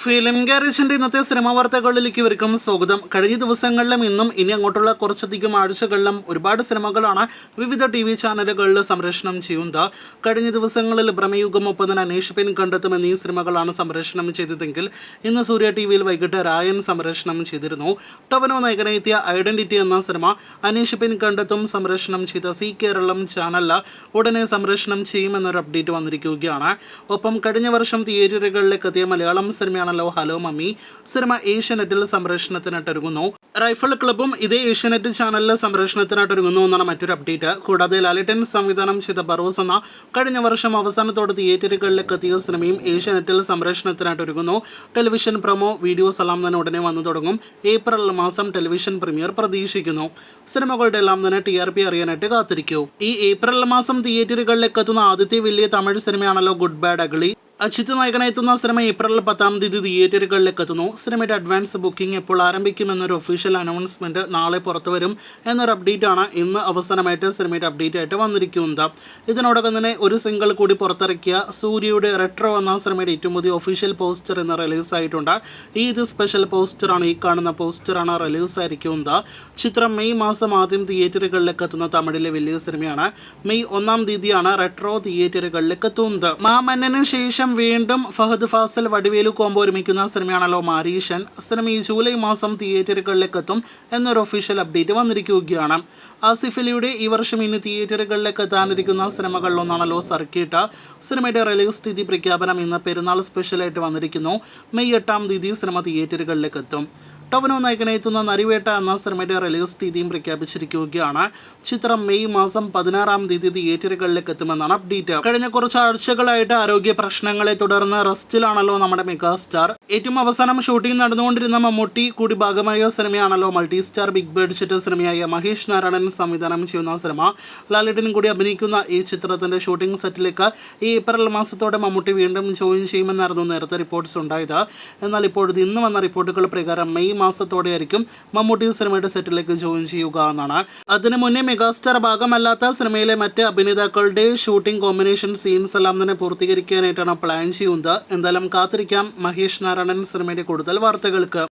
Film ഗാരേജിന്റെ ഇന്നത്തെ cinema വാർത്തകളിലേക്ക് ഇവർക്കും സ്വാഗതം. കഴിഞ്ഞ ദിവസങ്ങളിലും ഇന്നും ഇനി അങ്ങോട്ടുള്ള കുറച്ചധികം ആഴ്ചകളിലും ഒരുപാട് സിനിമകളാണ് വിവിധ TV ചാനലുകളിൽ സംപ്രേഷണം ചെയ്യുന്നത്. കഴിഞ്ഞ ദിവസങ്ങളിൽ ഭ്രമയുഗം 30 അന്വേഷിപ്പിൻ കണ്ടെത്തും എന്നീ സിനിമകളാണ് സംപ്രേഷണം ചെയ്തതെങ്കിൽ ഇന്ന് സൂര്യ TVയിൽ വൈകിട്ട് രായൻ സംപ്രേഷണം ചെയ്തിരുന്നു. ടൊവിനോ നായകനെത്തിയ ഐഡന്റിറ്റി എന്ന സിനിമ അന്വേഷിപ്പിൻ കണ്ടെത്തും സംപ്രേഷണം ചെയ്ത സി കേരളം ചാനലിൽ ഉടനെ സംപ്രേഷണം ചെയ്യുമെന്നൊരു അപ്ഡേറ്റ് വന്നിരിക്കുകയാണ്. ഒപ്പം കഴിഞ്ഞ വർഷം തിയേറ്ററുകളിലേക്ക് എത്തിയ മലയാളം സിനിമയാണല്ലോ ഹലോ മമ്മി സിനിമ ഏഷ്യാനെറ്റിൽ സംപ്രേഷണത്തിനായിട്ടൊരുങ്ങുന്നു. റൈഫിൾ ക്ലബ്ബും ഇതേ ഏഷ്യാനെറ്റ് ചാനലിൽ സംപ്രേഷണത്തിനായിട്ടൊരുങ്ങുന്നു എന്നാണ് മറ്റൊരു അപ്ഡേറ്റ്. കൂടാതെ ലാലിറ്റൻ സംവിധാനം ചെയ്ത ബറോസ് എന്ന കഴിഞ്ഞ വർഷം അവസാനത്തോടെ തിയേറ്ററുകളിലേക്ക് എത്തിയ സിനിമയും ഏഷ്യാനെറ്റിൽ സംപ്രേഷണത്തിനായിട്ടൊരുങ്ങുന്നു. ടെലിവിഷൻ പ്രൊമോ വീഡിയോസ് എല്ലാം തന്നെ ഉടനെ വന്നു തുടങ്ങും. ഏപ്രിൽ മാസം ടെലിവിഷൻ പ്രീമിയർ പ്രതീക്ഷിക്കുന്നു. സിനിമകളുടെ എല്ലാം തന്നെ TRP അറിയാനായിട്ട് കാത്തിരിക്കൂ. ഈ ഏപ്രിൽ മാസം തിയേറ്ററുകളിലേക്ക് എത്തുന്ന ആദ്യത്തെ വലിയ തമിഴ് സിനിമയാണല്ലോ ഗുഡ് ബാഡ് അഗ്ലി. അജിത് നായകനെത്തുന്ന സിനിമ ഏപ്രിൽ 10 തിയേറ്ററുകളിലേക്ക് എത്തുന്നു. സിനിമയുടെ അഡ്വാൻസ് ബുക്കിംഗ് എപ്പോൾ ആരംഭിക്കുമെന്നൊരു ഒഫീഷ്യൽ അനൗൺസ്മെന്റ് നാളെ പുറത്തുവരും എന്നൊരു അപ്ഡേറ്റ് ആണ് ഇന്ന് അവസാനമായിട്ട് സിനിമയുടെ അപ്ഡേറ്റ് ആയിട്ട് വന്നിരിക്കുന്നത്. ഇതിനോടകം തന്നെ ഒരു സിംഗിൾ കൂടി പുറത്തിറക്കിയ സൂര്യയുടെ റെട്രോ എന്ന സിനിമയുടെ ഏറ്റവും പുതിയ ഒഫീഷ്യൽ പോസ്റ്റർ ഇന്ന് റിലീസായിട്ടുണ്ട്. ഇത് സ്പെഷ്യൽ പോസ്റ്ററാണ്. ഈ കാണുന്ന പോസ്റ്ററാണ് റിലീസായിരിക്കുന്നത്. ചിത്രം മെയ് മാസം ആദ്യം തിയേറ്ററുകളിലേക്ക് എത്തുന്ന തമിഴിലെ വലിയ സിനിമയാണ്. മെയ് 1 റെട്രോ തിയേറ്ററുകളിലേക്ക് എത്തുന്നത്. മാമന്നന് ശേഷം വീണ്ടും ഫഹദ് ഫാസിൽ വടിവേലു കോംബോ ഒരുമിക്കുന്ന സിനിമയാണല്ലോ മാരീഷൻ. സിനിമ ഈ ജൂലൈ മാസം തിയേറ്ററുകളിലേക്ക് എത്തും എന്നൊരു ഒഫീഷ്യൽ അപ്ഡേറ്റ് വന്നിരിക്കുകയാണ്. ആസിഫ് അലിയുടെ ഈ വർഷം ഇനി തിയേറ്ററുകളിലേക്ക് എത്താനിരിക്കുന്ന സിനിമകളിലൊന്നാണല്ലോ സർക്കിട്ട്. സിനിമയുടെ റിലീസ് തീയതി പ്രഖ്യാപനം ഇന്ന് പെരുന്നാൾ സ്പെഷ്യലായിട്ട് വന്നിരിക്കുന്നു. മെയ് 8 സിനിമ തിയേറ്ററുകളിലേക്ക് എത്തും. ടൊവിനോ നായകനെത്തുന്ന നരിവേട്ട എന്ന സിനിമയുടെ റിലീസ് തീയതിയും പ്രഖ്യാപിച്ചിരിക്കുകയാണ്. ചിത്രം മെയ് മാസം 16 തിയേറ്ററുകളിലേക്ക് എത്തുമെന്നാണ് അപ്ഡേറ്റ്. കഴിഞ്ഞ കുറച്ച് ആഴ്ചകളായിട്ട് ആരോഗ്യ പ്രശ്നങ്ങളെ തുടർന്ന് റെസ്റ്റിലാണല്ലോ നമ്മുടെ മെഗാസ്റ്റാർ. ഏറ്റവും അവസാനം ഷൂട്ടിംഗ് നടന്നുകൊണ്ടിരുന്ന മമ്മൂട്ടി കൂടി ഭാഗമായ സിനിമയാണല്ലോ മൾട്ടി സ്റ്റാർ ബിഗ് ബഡ്ജറ്റ് സിനിമയായ മഹേഷ് നാരായണൻ സംവിധാനം ചെയ്യുന്ന സിനിമ. ലാലേട്ടനും കൂടി അഭിനയിക്കുന്ന ഈ ചിത്രത്തിന്റെ ഷൂട്ടിംഗ് സെറ്റിലേക്ക് ഈ ഏപ്രിൽ മാസത്തോടെ മമ്മൂട്ടി വീണ്ടും ജോയിൻ ചെയ്യുമെന്നായിരുന്നു നേരത്തെ റിപ്പോർട്ട്സ് ഉണ്ടായത്. എന്നാൽ ഇപ്പോഴത്തെ ഇന്ന് വന്ന റിപ്പോർട്ടുകൾ പ്രകാരം മെയ് മാസത്തോടെയായിരിക്കും മമ്മൂട്ടി സിനിമയുടെ സെറ്റിലേക്ക് ജോയിൻ ചെയ്യുക എന്നാണ്. അതിനു മുന്നേ മെഗാസ്റ്റാർ ഭാഗമല്ലാത്ത സിനിമയിലെ മറ്റ് അഭിനേതാക്കളുടെ ഷൂട്ടിംഗ് കോമ്പിനേഷൻ സീൻസ് എല്ലാം തന്നെ പൂർത്തീകരിക്കാനായിട്ടാണ് പ്ലാൻ ചെയ്യുന്നത്. എന്തായാലും കാത്തിരിക്കാം മഹേഷ് നാരായണൻ സിനിമയുടെ കൂടുതൽ വാർത്തകൾക്ക്.